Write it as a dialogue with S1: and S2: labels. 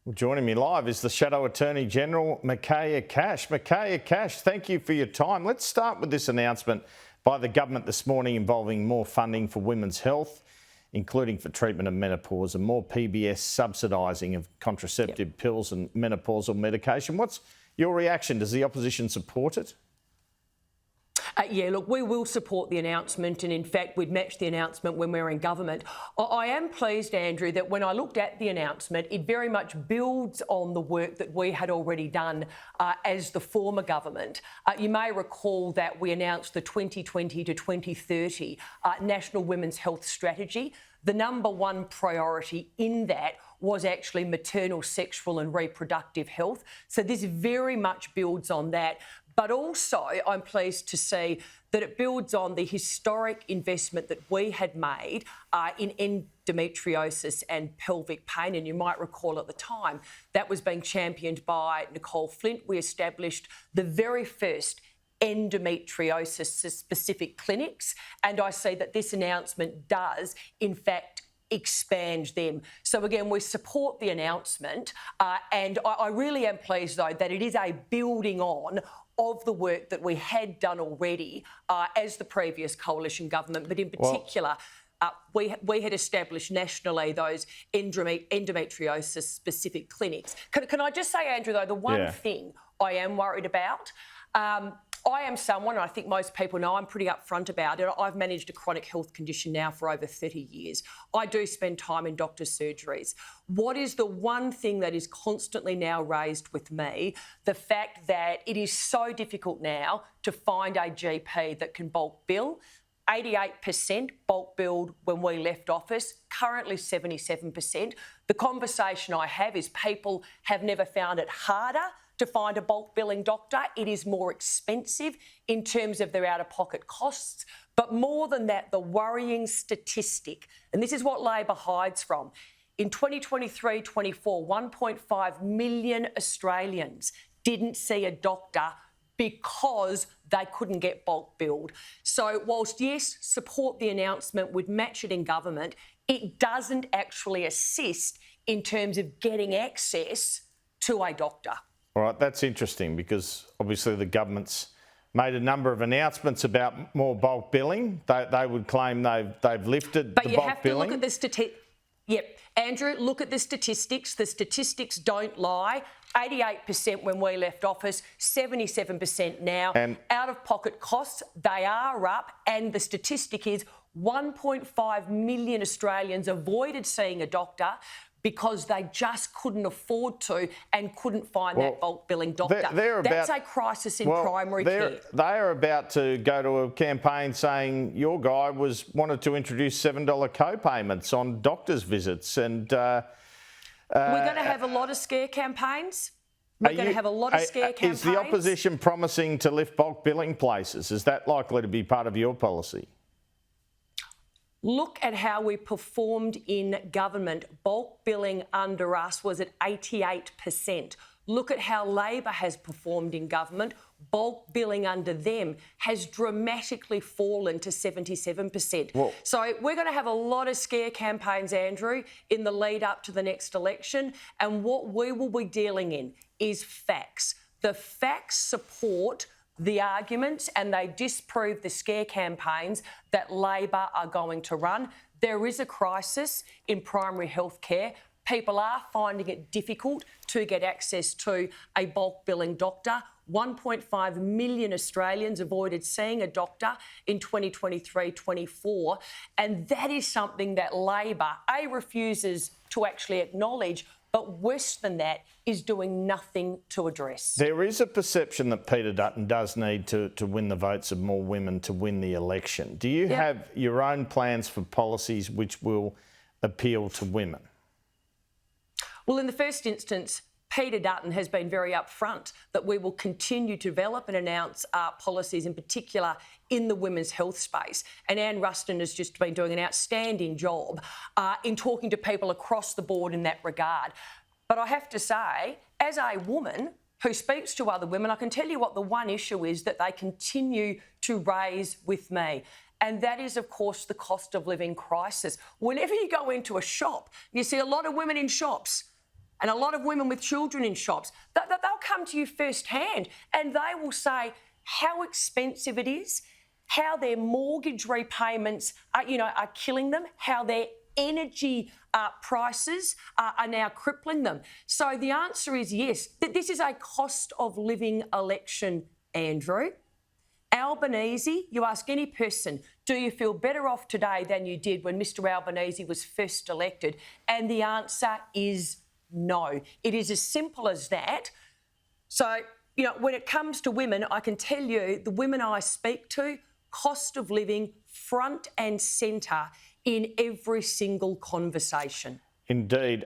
S1: Well, joining me live is the Shadow Attorney-General Michaelia Cash. Michaelia Cash, thank you for your time. Let's start with this announcement by the government this morning involving more funding for women's health, including for treatment of menopause, and more PBS subsidising of contraceptive pills and menopausal medication. What's your reaction? Does the opposition support it?
S2: Yeah, look, we will support the announcement, and in fact, we'd match the announcement when we're in government. I am pleased, Andrew, that when I looked at the announcement, it very much builds on the work that we had already done as the former government. You may recall that we announced the 2020 to 2030 National Women's Health Strategy. The number one priority in that was actually maternal, sexual and reproductive health. So this very much builds on that. But also, I'm pleased to see that it builds on the historic investment that we had made in endometriosis and pelvic pain. And you might recall at the time that was being championed by Nicole Flint. We established the very first endometriosis-specific clinics. And I see that this announcement does, in fact, expand them. So again, we support the announcement. And I really am pleased, though, that it is a building on of the work that we had done already as the previous coalition government, but in particular, we had established nationally those endometriosis-specific clinics. Can I just say, Andrew, though, the one thing I am worried about, I am someone, and I think most people know, I'm pretty upfront about it. I've managed a chronic health condition now for over 30 years. I do spend time in doctor's surgeries. What is the one thing that is constantly now raised with me? The fact that it is so difficult now to find a GP that can bulk bill. 88% bulk billed when we left office, currently 77%. The conversation I have is people have never found it harder to find a bulk billing doctor. It is more expensive in terms of their out-of-pocket costs. But more than that, the worrying statistic, and this is what Labor hides from, in 2023-24, 1.5 million Australians didn't see a doctor because they couldn't get bulk billed. So whilst, yes, support the announcement, would match it in government, it doesn't actually assist in terms of getting access to a doctor.
S1: All right, that's interesting because obviously the government's made a number of announcements about more bulk billing. They would claim they've lifted the bulk billing. But you have to
S2: look at the statistics. Yep, Andrew, look at the statistics. The statistics don't lie. 88% when we left office, 77% now. And out-of-pocket costs, they are up. And the statistic is 1.5 million Australians avoided seeing a doctor because they just couldn't afford to and couldn't find that bulk billing doctor. That's a crisis in primary care.
S1: They are about to go to a campaign saying your guy wanted to introduce $7 co-payments on doctors' visits. And we're
S2: going to have a lot of scare campaigns. We're going to have a lot of scare campaigns.
S1: Is the opposition promising to lift bulk billing places? Is that likely to be part of your policy?
S2: Look at how we performed in government. Bulk billing under us was at 88%. Look at how Labor has performed in government. Bulk billing under them has dramatically fallen to 77%. Whoa. So we're going to have a lot of scare campaigns, Andrew, in the lead up to the next election. And what we will be dealing in is facts. The facts support the arguments and they disprove the scare campaigns that Labor are going to run. There is a crisis in primary health care. People are finding it difficult to get access to a bulk billing doctor. 1.5 million Australians avoided seeing a doctor in 2023-24. And that is something that Labor, refuses to actually acknowledge, but worse than that, is doing nothing to address.
S1: There is a perception that Peter Dutton does need to win the votes of more women to win the election. Do you have your own plans for policies which will appeal to women?
S2: Well, in the first instance, Peter Dutton has been very upfront that we will continue to develop and announce policies, in particular in the women's health space. And Anne Ruston has just been doing an outstanding job in talking to people across the board in that regard. But I have to say, as a woman who speaks to other women, I can tell you what the one issue is that they continue to raise with me. And that is, of course, the cost of living crisis. Whenever you go into a shop, you see a lot of women in shops. and a lot of women with children in shops, they'll come to you firsthand and they will say how expensive it is, how their mortgage repayments are killing them, how their energy prices are now crippling them. So the answer is yes, that this is a cost of living election, Andrew. Albanese, you ask any person, do you feel better off today than you did when Mr Albanese was first elected? And the answer is no. It is as simple as that. So, when it comes to women, I can tell you the women I speak to, cost of living front and centre in every single conversation.
S1: Indeed.